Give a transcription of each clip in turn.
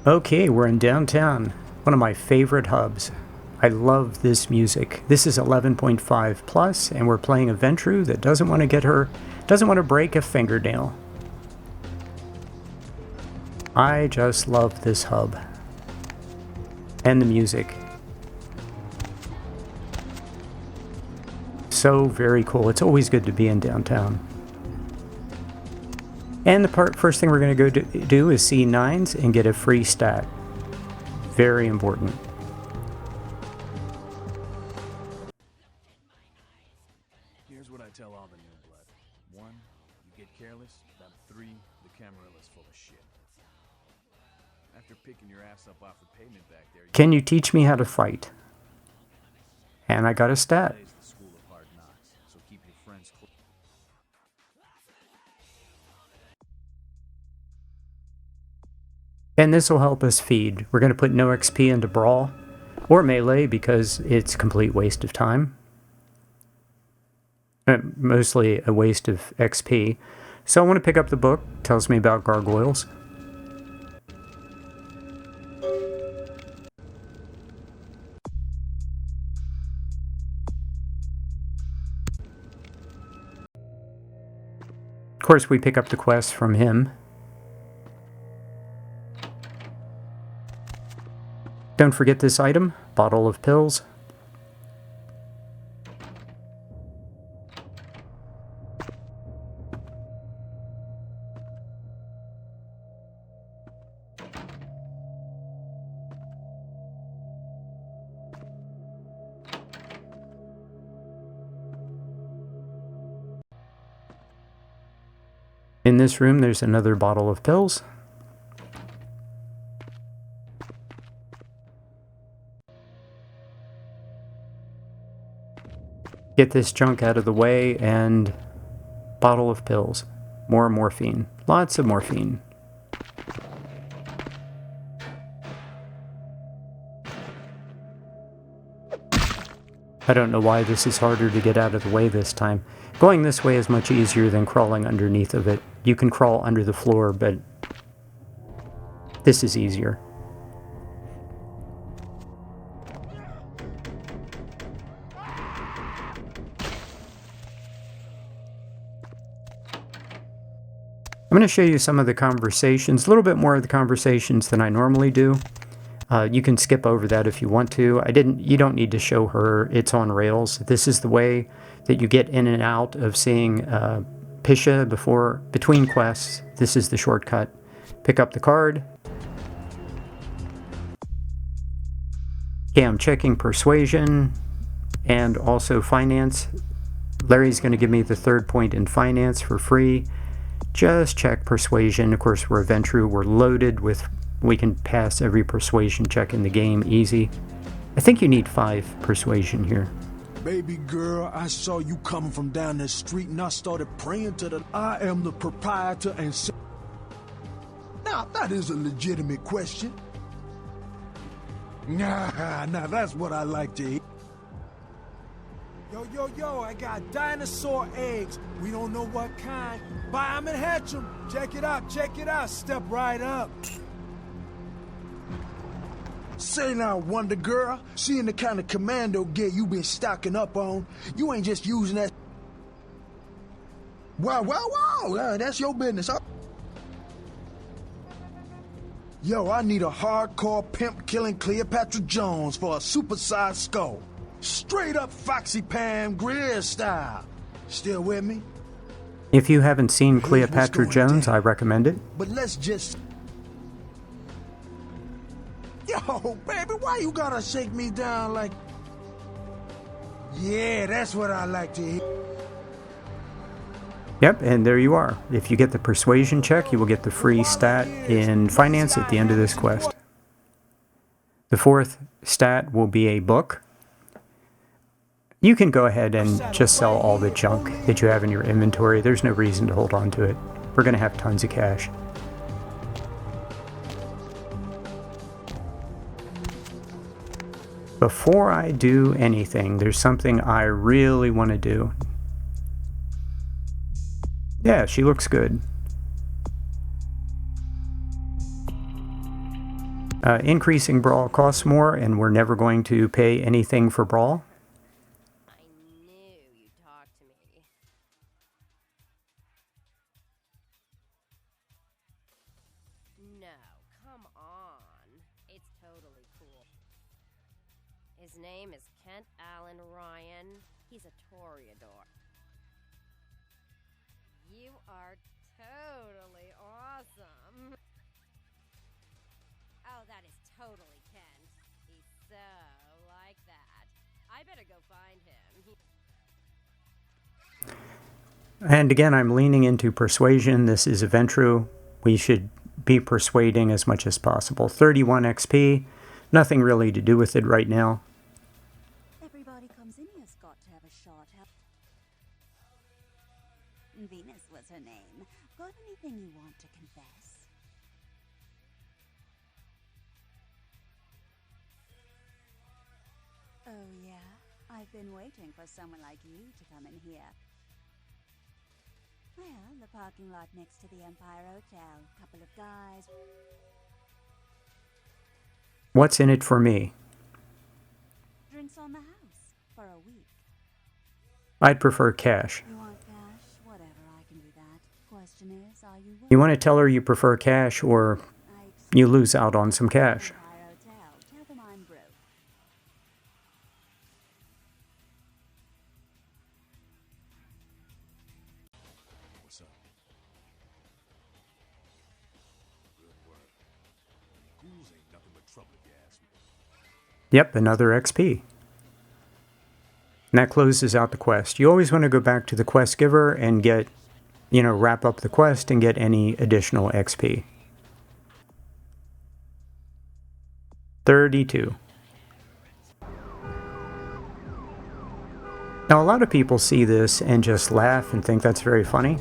Okay, we're in downtown, one of my favorite hubs. I love this music. This is 11.5 plus, and we're playing a Ventrue that doesn't want to break a fingernail. I just love this hub. And the music. So very cool. It's always good to be in downtown. And the first thing we're going to go do is see 9s and get a free stat. Very important. Here's what I tell all the new blood. 1, you get careless. About 3, the Camarella's full of shit. After picking your ass up off the pavement back there... Can you teach me how to fight? And I got a stat. And this will help us feed. We're going to put no XP into Brawl or Melee because it's a complete waste of time. Mostly a waste of XP. So I want to pick up the book. Tells me about gargoyles. Of course, we pick up the quest from him. Don't forget this item, bottle of pills. In this room, there's another bottle of pills. Get this junk out of the way, and bottle of pills. More morphine. Lots of morphine. I don't know why this is harder to get out of the way this time. Going this way is much easier than crawling underneath of it. You can crawl under the floor, but this is easier. I'm going to show you some of the conversations, a little bit more of the conversations than I normally do. You can skip over that if you want to. You don't need to show her. It's on rails. This is the way that you get in and out of seeing Pisha between quests. This is the shortcut. Pick up the card. Okay, I'm checking persuasion and also finance. Larry's going to give me the 3rd point in finance for free. Just check persuasion. Of course, we're a Ventrue. We're loaded with... We can pass every persuasion check in the game easy. I think you need 5 persuasion here. Baby girl, I saw you coming from down the street and I started praying to the... I am the proprietor and... Now, that is a legitimate question. Nah, that's what I like to eat. Yo, I got dinosaur eggs. We don't know what kind. Buy them and hatch them. Check it out. Step right up. Say now, Wonder Girl, seeing the kind of commando gear you been stocking up on, you ain't just using that... Wow, that's your business, huh? Yo, I need a hardcore pimp killing Cleopatra Jones for a supersized skull. Straight up Foxy Pam Grier style. Still with me? If you haven't seen Cleopatra Jones, I recommend it. But let's just... Yo, baby, why you gotta shake me down like... Yeah, that's what I like to hear. Yep, and there you are. If you get the persuasion check, you will get the free stat in finance at the end of this quest. The 4th stat will be a book. You can go ahead and just sell all the junk that you have in your inventory. There's no reason to hold on to it. We're going to have tons of cash. Before I do anything, there's something I really want to do. Yeah, she looks good. Increasing brawl costs more, and we're never going to pay anything for brawl. I knew you'd talk to me. No, come on. It's totally cool. His name is Kent Allen Ryan. He's a Toreador. You are totally awesome. Oh, that is totally Kent. He's so like that. I better go find him. And again, I'm leaning into persuasion. This is a Ventrue. We should be persuading as much as possible. 31 XP. Nothing really to do with it right now. Everybody comes in here's got to have a shot. Venus was her name. Got anything you want to confess? Oh yeah, I've been waiting for someone like you to come in here. Well, the parking lot next to the Empire Hotel. Couple of guys. What's in it for me? Drinks on the house for a week. I'd prefer cash. You want cash? Whatever, I can do that. Question is, are you You want to tell her you prefer cash, or you lose out on some cash. Empire Hotel. Tell them I'm broke. What's up? Good work. Ghouls ain't nothing but trouble if you ask me. Yep, another XP. And that closes out the quest. You always want to go back to the quest giver and get, wrap up the quest and get any additional XP. 32. Now, a lot of people see this and just laugh and think that's very funny.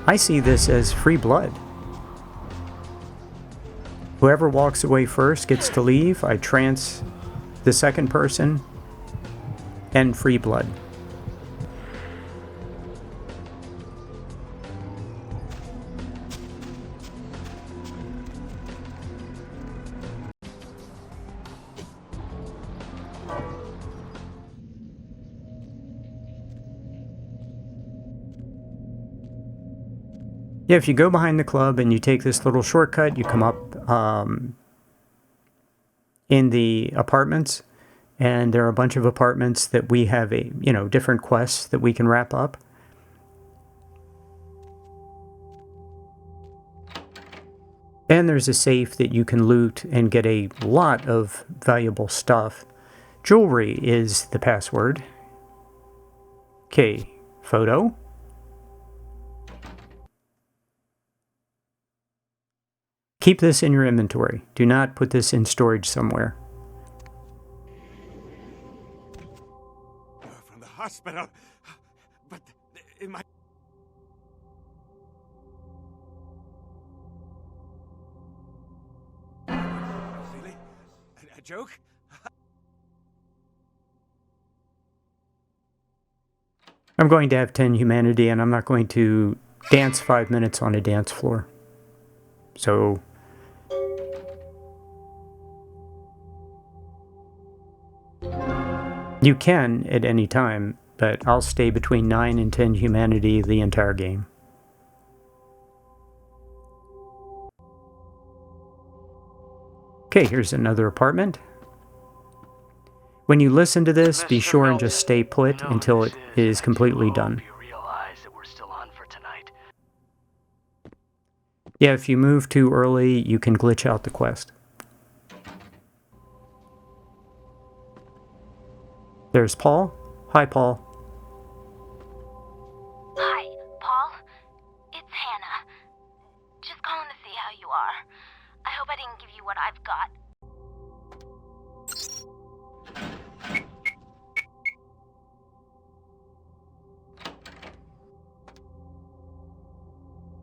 I see this as free blood. Whoever walks away first gets to leave. I trance the second person, and free blood. Yeah, if you go behind the club and you take this little shortcut, you come up in the apartments, and there are a bunch of apartments that we have different quests that we can wrap up. And there's a safe that you can loot and get a lot of valuable stuff. Jewelry is the password. Okay, photo. Keep this in your inventory. Do not put this in storage somewhere. From the hospital, but in my... Really? A joke? I'm going to have 10 humanity, and I'm not going to dance 5 minutes on a dance floor. So... you can at any time, but I'll stay between 9 and 10 humanity the entire game. Okay, here's another apartment. When you listen to this, be sure and just stay put until it is completely done. Yeah, if you move too early, you can glitch out the quest. There's Paul. Hi, Paul. Hi, Paul. It's Hannah. Just calling to see how you are. I hope I didn't give you what I've got.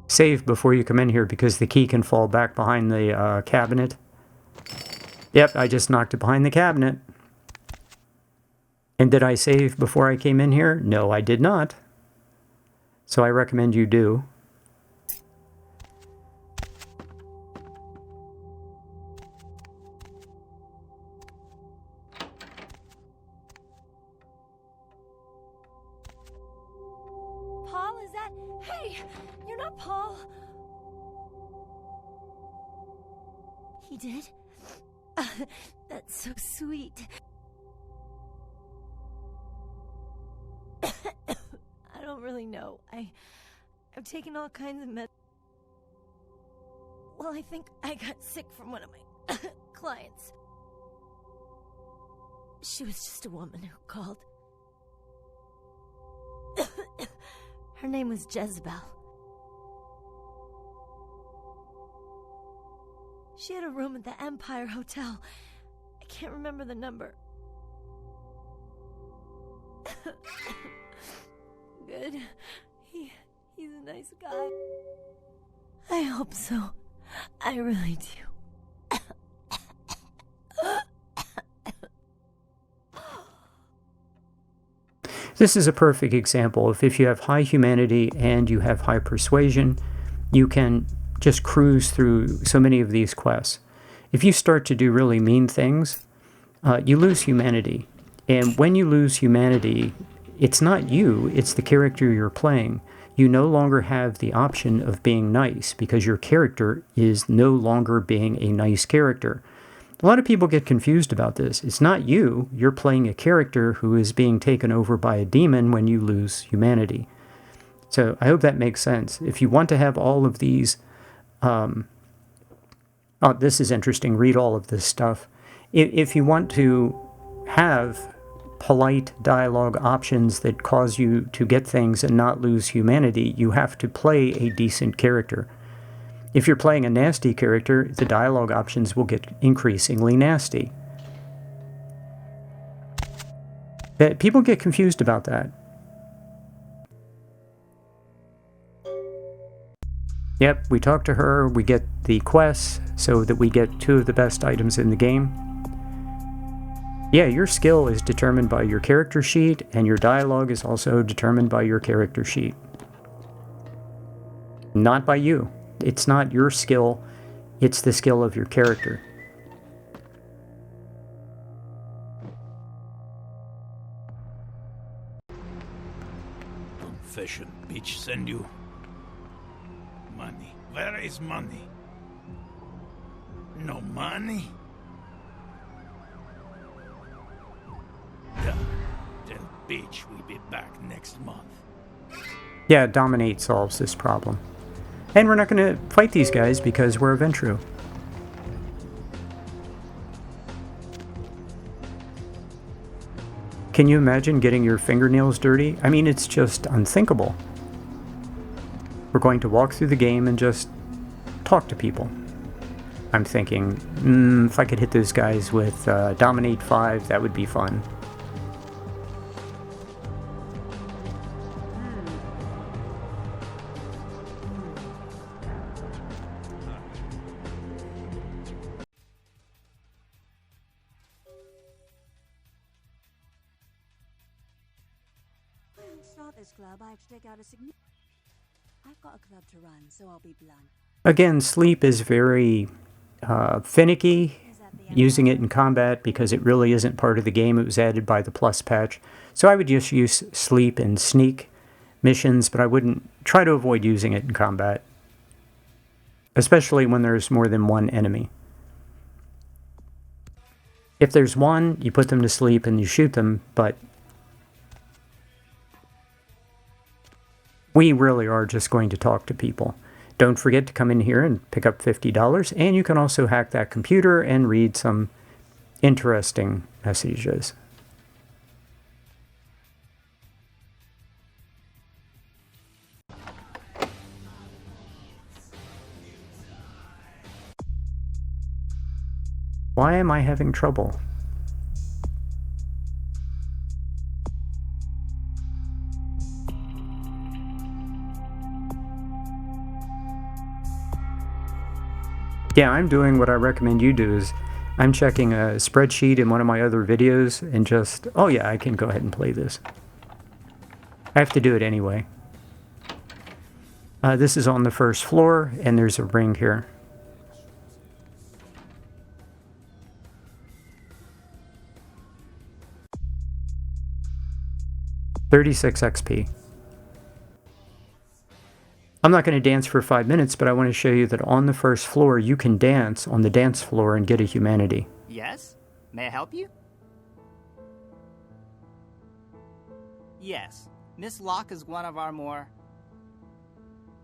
Save before you come in here because the key can fall back behind the cabinet. Yep, I just knocked it behind the cabinet. And did I save before I came in here? No, I did not. So I recommend you do. He did? That's so sweet. I don't really know. I've taken all kinds of Well, I think I got sick from one of my clients. She was just a woman who called. Her name was Jezebel. She had a room at the Empire Hotel. I can't remember the number. Good. He's a nice guy. I hope so. I really do. This is a perfect example of if you have high humanity and you have high persuasion, you can just cruise through so many of these quests. If you start to do really mean things, you lose humanity. And when you lose humanity, it's not you, it's the character you're playing. You no longer have the option of being nice because your character is no longer being a nice character. A lot of people get confused about this. It's not you. You're playing a character who is being taken over by a demon when you lose humanity. So I hope that makes sense. If you want to have all of these... this is interesting. Read all of this stuff. If you want to have polite dialogue options that cause you to get things and not lose humanity, you have to play a decent character. If you're playing a nasty character, the dialogue options will get increasingly nasty. People get confused about that. Yep, we talk to her, we get the quests so that we get 2 of the best items in the game. Yeah, your skill is determined by your character sheet, and your dialogue is also determined by your character sheet. Not by you. It's not your skill, it's the skill of your character. Confession, bitch, send you. Money. Where is money? No money? Yeah. Then bitch, we'll be back next month. Yeah, Dominate solves this problem. And we're not going to fight these guys because we're a Ventrue. Can you imagine getting your fingernails dirty? I mean, it's just unthinkable. We're going to walk through the game and just talk to people. I'm thinking, if I could hit those guys with Dominate 5, that would be fun. This club, I have to take out a significant... I've got a club to run, so I'll be blunt. Again, sleep is very finicky, using it in combat because it really isn't part of the game. It was added by the Plus patch. So I would just use sleep in sneak missions, but I wouldn't try to avoid using it in combat, especially when there's more than one enemy. If there's one, you put them to sleep and you shoot them, but we really are just going to talk to people. Don't forget to come in here and pick up $50, and you can also hack that computer and read some interesting messages. Why am I having trouble? Yeah, I'm doing what I recommend you do is I'm checking a spreadsheet in one of my other videos and just, oh yeah, I can go ahead and play this. I have to do it anyway. This is on the first floor and there's a ring here. $36 XP. I'm not going to dance for 5 minutes, but I want to show you that on the first floor, you can dance on the dance floor and get a humanity. Yes? May I help you? Yes. Miss Locke is one of our more...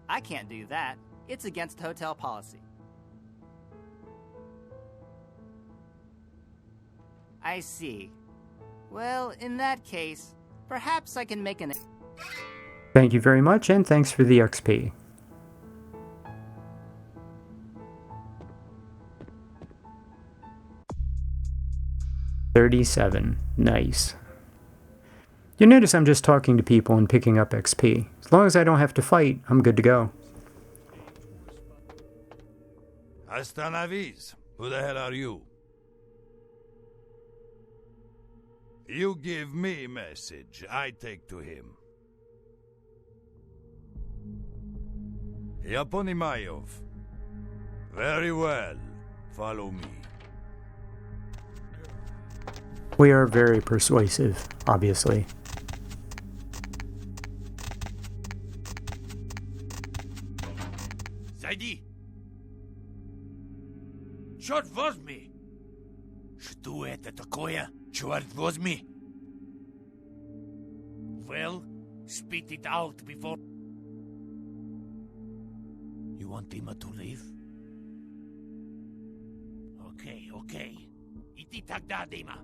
I can't do that. It's against hotel policy. I see. Well, in that case, perhaps I can make an... Thank you very much, and thanks for the XP. $37. Nice. You notice I'm just talking to people and picking up XP. As long as I don't have to fight, I'm good to go. Hasta la vis. Who the hell are you? You give me message, I take to him. Yaponimayov. Very well. Follow me. We are very persuasive, obviously. Zайди! Черт возьми! Что это такое? Черт возьми! Well, spit it out before... You want Dima to leave? Okay. Иди тогда, Dima.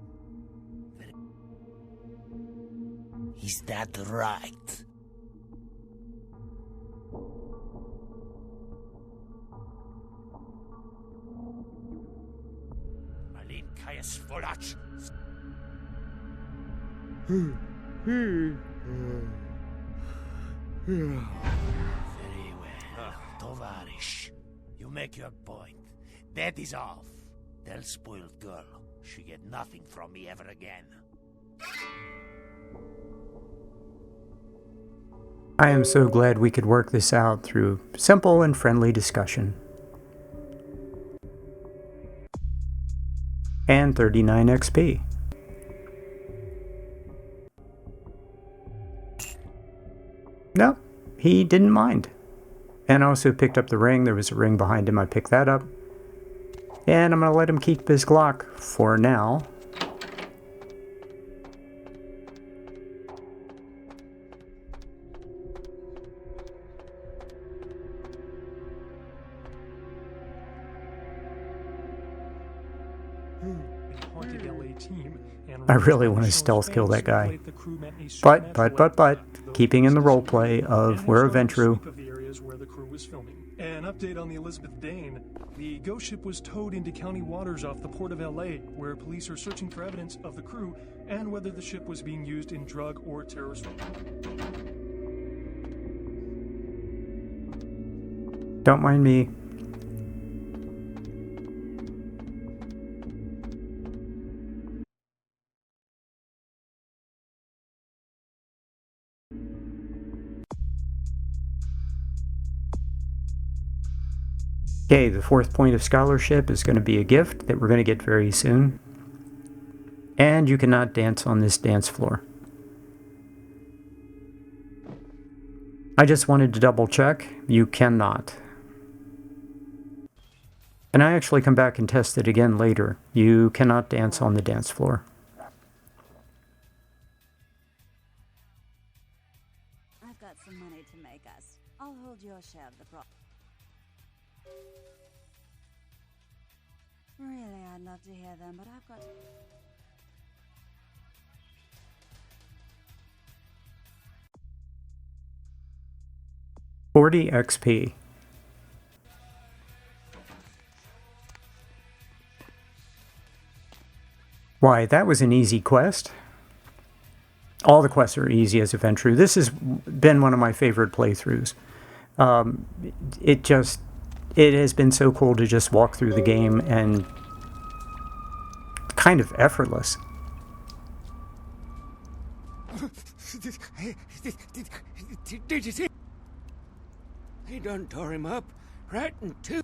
Is that right? Malinkaya svolacz. Very well, Tovarish. You make your point. That is off. Tell spoiled girl she get nothing from me ever again. I am so glad we could work this out through simple and friendly discussion. And 39 XP. No, he didn't mind. And I also picked up the ring. There was a ring behind him. I picked that up. And I'm going to let him keep his Glock for now. I really want to stealth kill that guy. But, keeping in the roleplay of we're a Ventrue. An update on the Elizabeth Dane. The ghost ship was towed into county waters off the port of LA, where police are searching for evidence of the crew and whether the ship was being used in drug or terrorist. Don't mind me. Okay, the 4th point of scholarship is going to be a gift that we're going to get very soon. And you cannot dance on this dance floor. I just wanted to double check. You cannot. And I actually come back and test it again later. You cannot dance on the dance floor. I've got some money to make us. I'll hold your share of the profit. Really, I'd love to hear them, but I've got... 40 XP. Why, that was an easy quest. All the quests are easy as a Ventrue. This has been one of my favorite playthroughs. It has been so cool to just walk through the game and kind of effortless. Did you see? He done tore him up, right in two.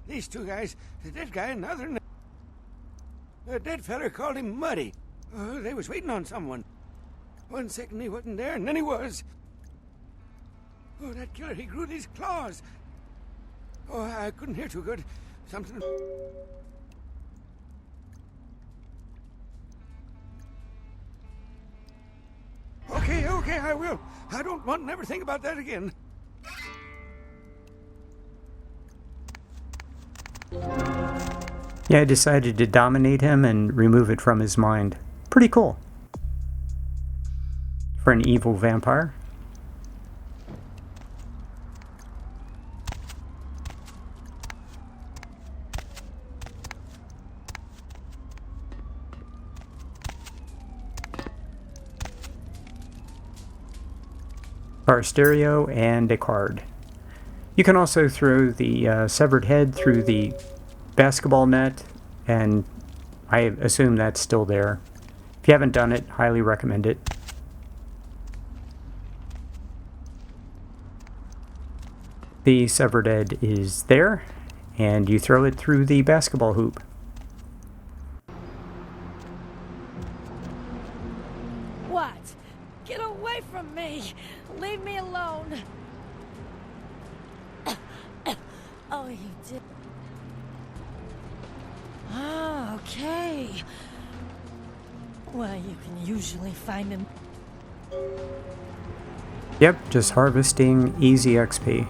These two guys, the dead guy and the other. The dead feller called him Muddy. Oh, they was waiting on someone. 1 second he wasn't there, and then he was. Oh, that killer, he grew these claws. Oh, I couldn't hear too good. Something... Okay, I will. I don't want to never think about that again. Yeah, I decided to dominate him and remove it from his mind. Pretty cool. For an evil vampire. Car stereo and a card. You can also throw the severed head through the basketball net, and I assume that's still there. If you haven't done it, highly recommend it. The severed head is there, and you throw it through the basketball hoop. What? Get away from me! Leave me alone! Oh, you did. Ah, okay. Well, you can usually find him. Yep, just harvesting easy XP.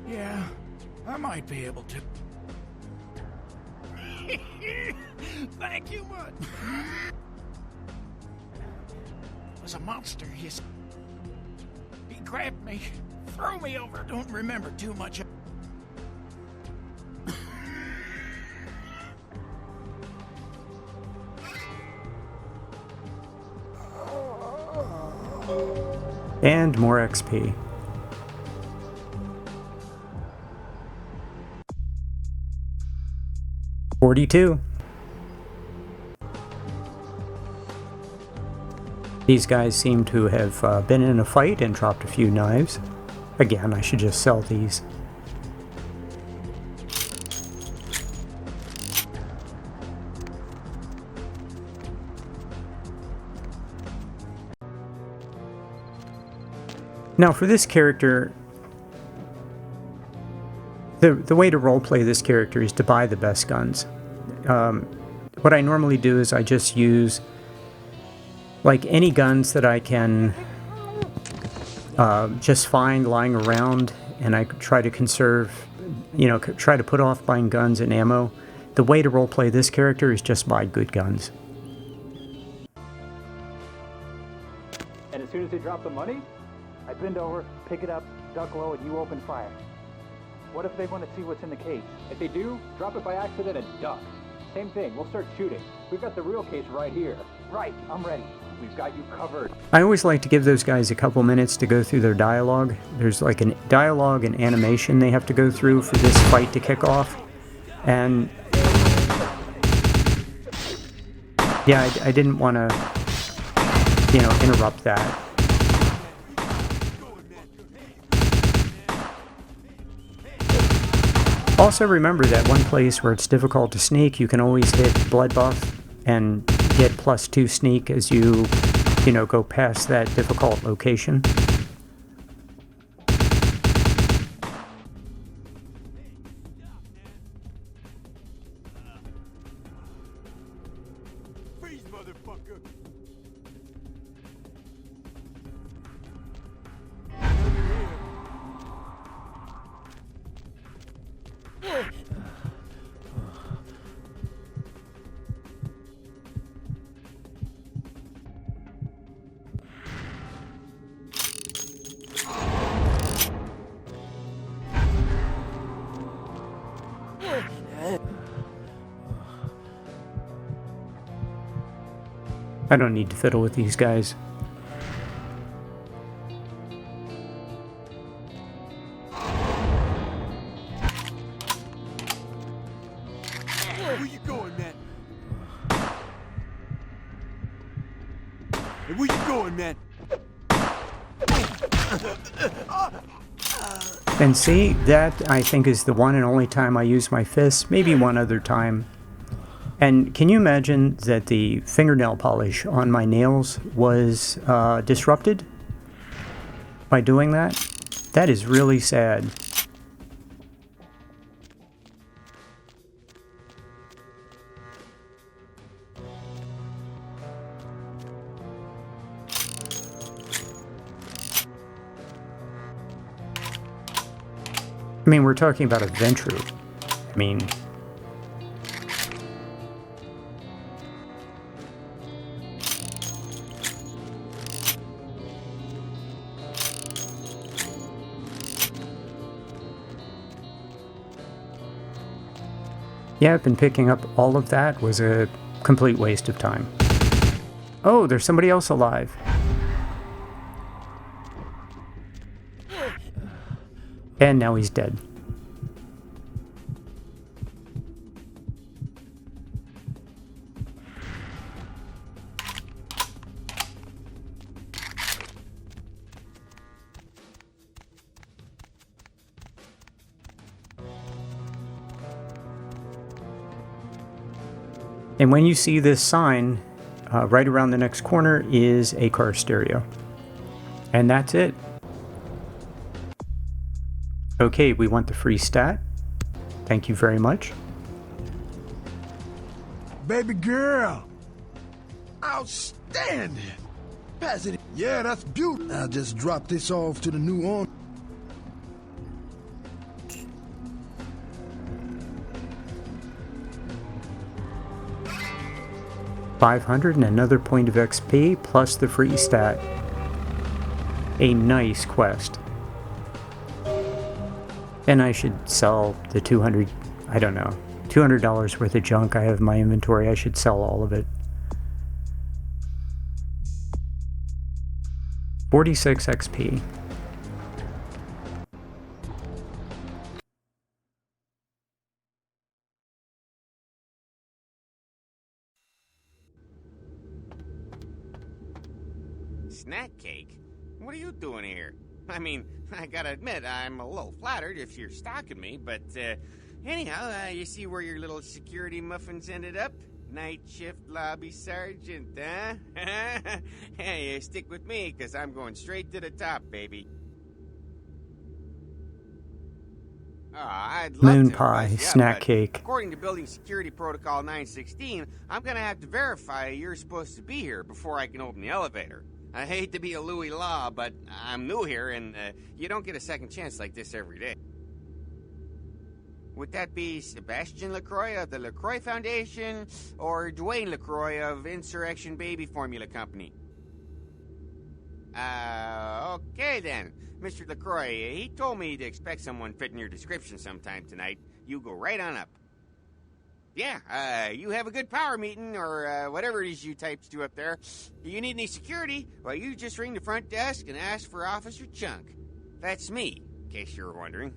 Yeah, I might be able to. Thank you much. It was a monster, He grabbed me, threw me over. Don't remember too much. And more XP. $42. These guys seem to have been in a fight and dropped a few knives. Again, I should just sell these. Now for this character, the way to roleplay this character is to buy the best guns. What I normally do is I just use like any guns that I can just find lying around, and I try to conserve, try to put off buying guns and ammo. The way to roleplay this character is just buy good guns. And as soon as they drop the money, I bend over, pick it up, duck low, and you open fire. What if they want to see what's in the case? If they do, drop it by accident and duck. Same thing, we'll start shooting. We've got the real case right here. Right, I'm ready. We've got you covered. I always like to give those guys a couple minutes to go through their dialogue. There's like a dialogue and animation they have to go through for this fight to kick off. And yeah, I didn't want to, interrupt that. Also remember that one place where it's difficult to sneak, you can always hit blood buff and get +2 sneak as you go past that difficult location. Freeze, motherfucker. I don't need to fiddle with these guys. Where you going, man? Hey, where you going, man? And see, that I think is the one and only time I use my fists, maybe one other time. And can you imagine that the fingernail polish on my nails was disrupted by doing that? That is really sad. I mean, we're talking about a Ventrue. I mean... Yeah, I've been picking up all of that. Was a complete waste of time. Oh, there's somebody else alive. And now he's dead. And when you see this sign, right around the next corner is a car stereo. And that's it. Okay, we want the free stat. Thank you very much. Baby girl. Outstanding. Pass it. Yeah, that's beautiful. I'll just drop this off to the new owner. $500 and another point of XP plus the free stat. A nice quest. And I should sell the $200 worth of junk I have in my inventory. I should sell all of it. 46 XP. Snack cake? What are you doing here? I mean, I gotta admit, I'm a little flattered if you're stalking me, but, anyhow, you see where your little security muffins ended up? Night shift lobby sergeant, huh? Hey, stick with me, because I'm going straight to the top, baby. Oh, I'd love Moon to, pie, yeah, snack but cake. According to Building Security Protocol 916, I'm gonna have to verify you're supposed to be here before I can open the elevator. I hate to be a Louis Law, but I'm new here, and you don't get a second chance like this every day. Would that be Sebastian LaCroix of the LaCroix Foundation, or Dwayne LaCroix of Insurrection Baby Formula Company? Okay then. Mr. LaCroix, he told me to expect someone fitting your description sometime tonight. You go right on up. Yeah, you have a good power meeting, or whatever it is you types do up there. You need any security? Well, you just ring the front desk and ask for Officer Chunk. That's me, in case you were wondering.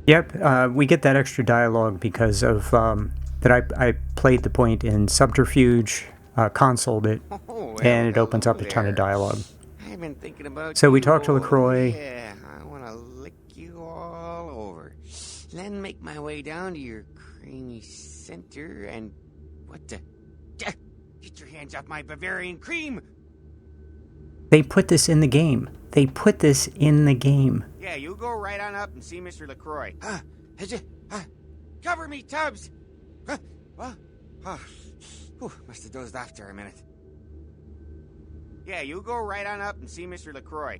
Yep, we get that extra dialogue because of that I played the point in Subterfuge, consoled it, and it opens up a ton of dialogue. I've been thinking about So we talk to LaCroix. Yeah, I want to lick you all over. Then make my way down to your creamy center and... What the... Get your hands off my Bavarian cream! They put this in the game. They put this in the game. Yeah, you go right on up and see Mr. LaCroix. Cover me, Tubbs! Must have dozed off there a minute. Yeah, you go right on up and see Mr. LaCroix.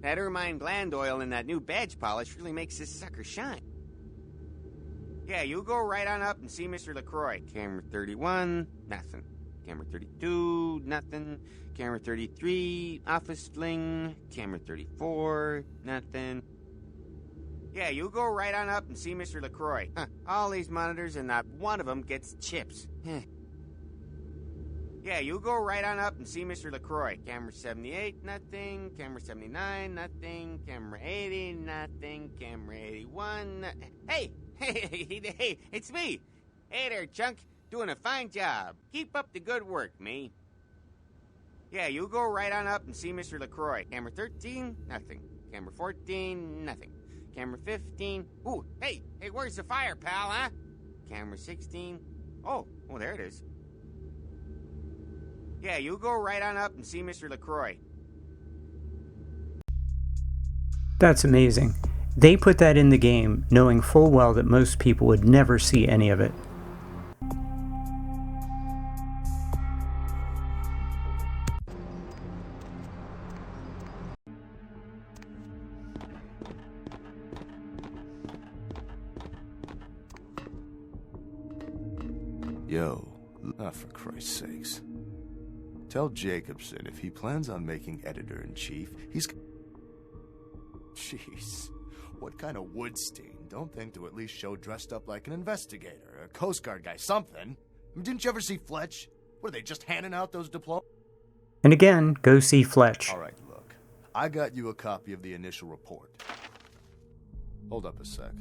That ermine gland oil and that new badge polish really makes this sucker shine. Yeah, you go right on up and see Mr. LaCroix. Camera 31, nothing. Camera 32, nothing. Camera 33, office fling. Camera 34, nothing. Yeah, you go right on up and see Mr. LaCroix. All these monitors and not one of them gets chips. Yeah, you go right on up and see Mr. LaCroix. Camera 78, nothing. Camera 79, nothing. Camera 80, nothing. Camera 81, Hey, it's me. Hey there, Chunk. Doing a fine job. Keep up the good work, me. Yeah, you go right on up and see Mr. LaCroix. Camera 13, nothing. Camera 14, nothing. Camera 15. Ooh, hey, where's the fire, pal, huh? Camera 16. Oh, there it is. Yeah, you go right on up and see Mr. LaCroix. That's amazing. They put that in the game knowing full well that most people would never see any of it. Yo, for Christ's sakes. Tell Jacobson if he plans on making editor-in-chief, he's... Jeez, what kind of Woodstein? Don't think to at least show dressed up like an investigator, a Coast Guard guy, something. Didn't you ever see Fletch? What, are they just handing out those diplomas? And again, go see Fletch. All right, look. I got you a copy of the initial report. Hold up a sec.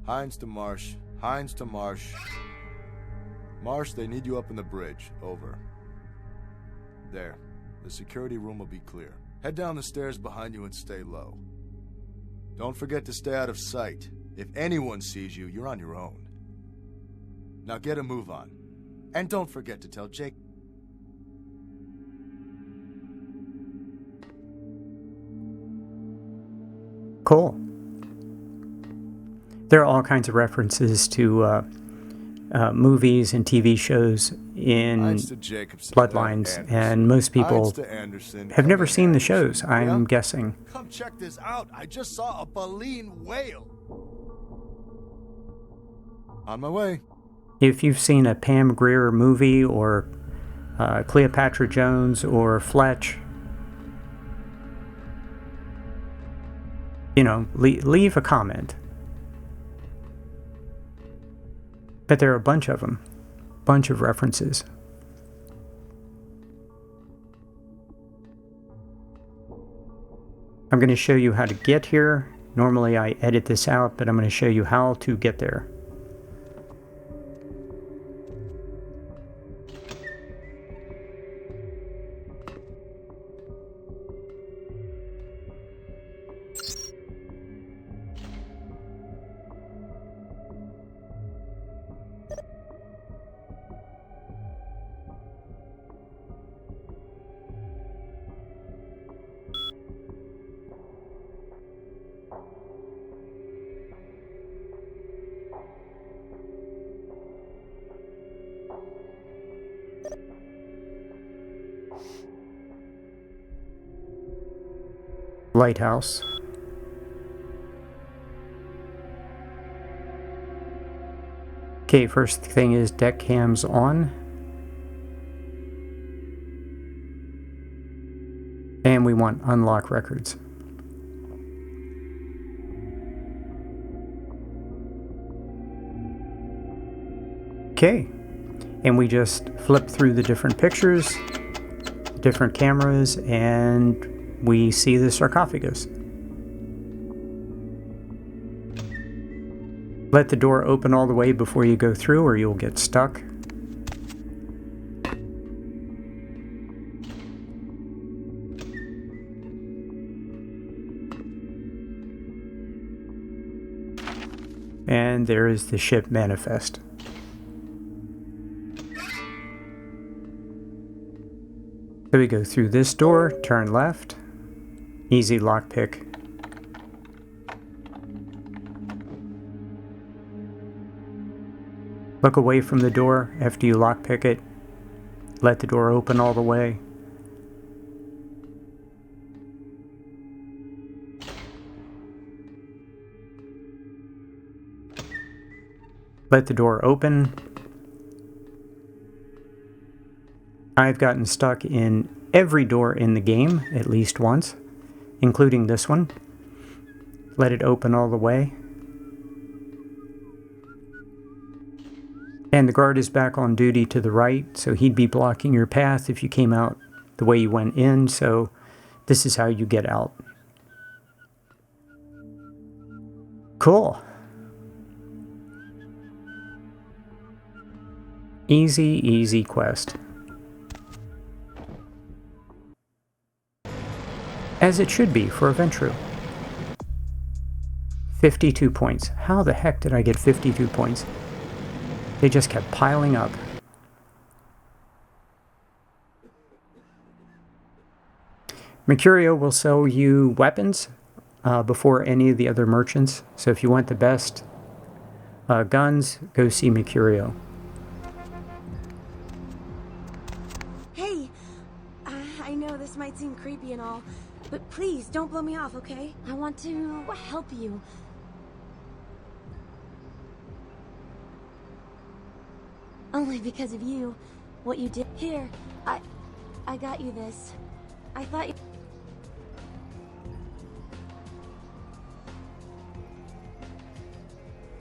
Hines to Marsh. Hines to Marsh. Marsh, they need you up in the bridge. Over. There. The security room will be clear. Head down the stairs behind you and stay low. Don't forget to stay out of sight. If anyone sees you, you're on your own. Now get a move on. And don't forget to tell Jake... Cool. There are all kinds of references to movies and TV shows in Bloodlines, and most people have never seen the shows, I'm guessing. Come check this out. I just saw a baleen whale. On my way. If you've seen a Pam Grier movie or Cleopatra Jones or Fletch, you know, leave a comment. But there are a bunch of them. Bunch of references. I'm going to show you how to get here. Normally I edit this out, but I'm going to show you how to get there. Lighthouse. Okay, first thing is deck cams on. And we want unlock records. Okay, and we just flip through the different pictures, different cameras, and we see the sarcophagus. Let the door open all the way before you go through or you'll get stuck. And there is the ship manifest. So we go through this door, turn left. Easy lockpick. Look away from the door after you lockpick it. Let the door open all the way. Let the door open. I've gotten stuck in every door in the game at least once, including this one. Let it open all the way. And the guard is back on duty to the right, so he'd be blocking your path if you came out the way you went in, so this is how you get out. Cool. Easy, easy quest. As it should be for a Ventrue. 52 points. How the heck did I get 52 points? They just kept piling up. Mercurio will sell you weapons before any of the other merchants. So if you want the best guns, go see Mercurio. Hey, I know this might seem creepy and all, but please don't blow me off, okay? I want to help you. Only because of you, what you did. Here, I got you this. I thought you...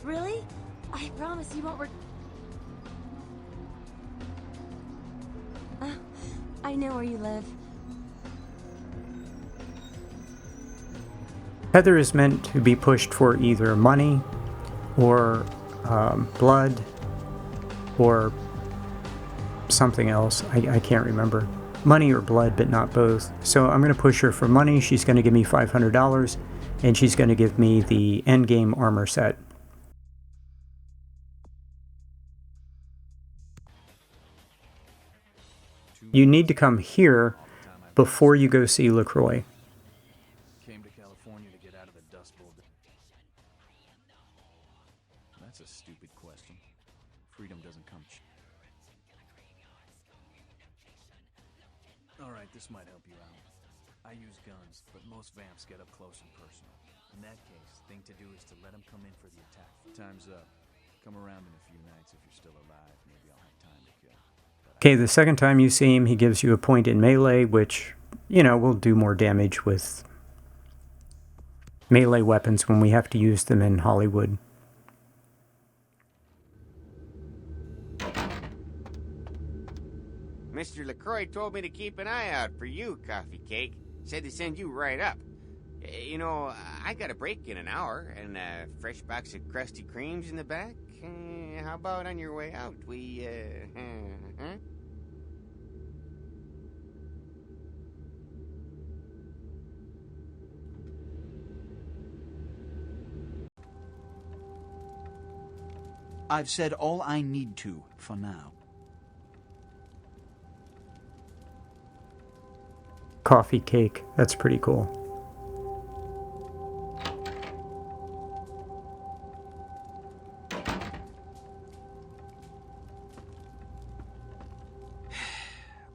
Really? I promise you won't I know where you live. Heather is meant to be pushed for either money or blood or something else. I can't remember. Money or blood, but not both. So I'm going to push her for money. She's going to give me $500, and she's going to give me the endgame armor set. You need to come here before you go see LaCroix. Came to California to get out of the Dust Bowl. That's a stupid question. Freedom doesn't come. Alright, this might help you out. I use guns, but most vamps get up close and personal. In that case, the thing to do is to let them come in for the attack. Time's up. Come around in a few nights if you're still alive. Maybe I'll have time to kill. Okay, the second time you see him, he gives you a point in melee, which, you know, will do more damage with melee weapons when we have to use them in Hollywood. Mr. LaCroix told me to keep an eye out for you, Coffee Cake. Said to send you right up. You know, I got a break in an hour, and a fresh box of Krusty Kremes in the back. How about on your way out, we, huh? I've said all I need to for now. Coffee Cake. That's pretty cool.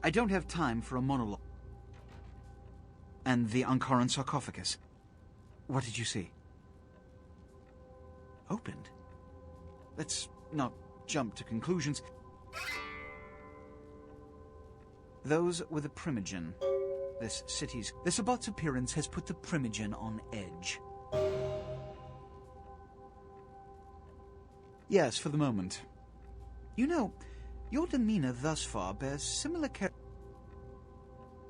I don't have time for a monologue. And the Ankaran sarcophagus. What did you see? Opened? Let's not jump to conclusions. Those were the Primogen. The Sabbat's appearance has put the Primogen on edge. Yes, for the moment. You know, your demeanor thus far bears similar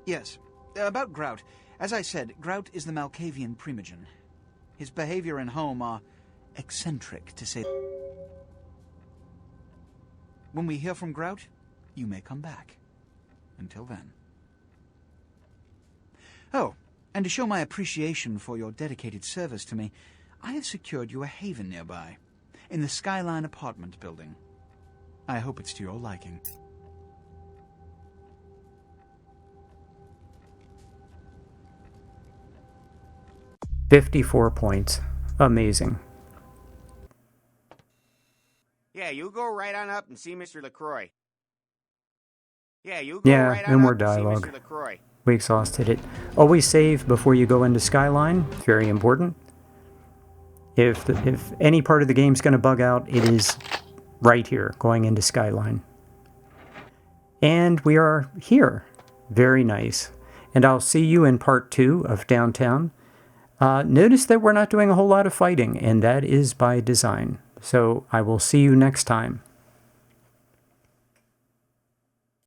Yes, about Grout. As I said, Grout is the Malkavian Primogen. His behavior and home are eccentric, to say... When we hear from Grout, you may come back. Until then. Oh, and to show my appreciation for your dedicated service to me, I have secured you a haven nearby, in the Skyline apartment building. I hope it's to your liking. $54 points. Amazing. Yeah, you go right on up and see Mr. LaCroix. No more dialogue. LaCroix. We exhausted it. Always save before you go into Skyline. Very important. If any part of the game's going to bug out, it is right here, going into Skyline. And we are here. Very nice. And I'll see you in part 2 of Downtown. Notice that we're not doing a whole lot of fighting, and that is by design. So I will see you next time.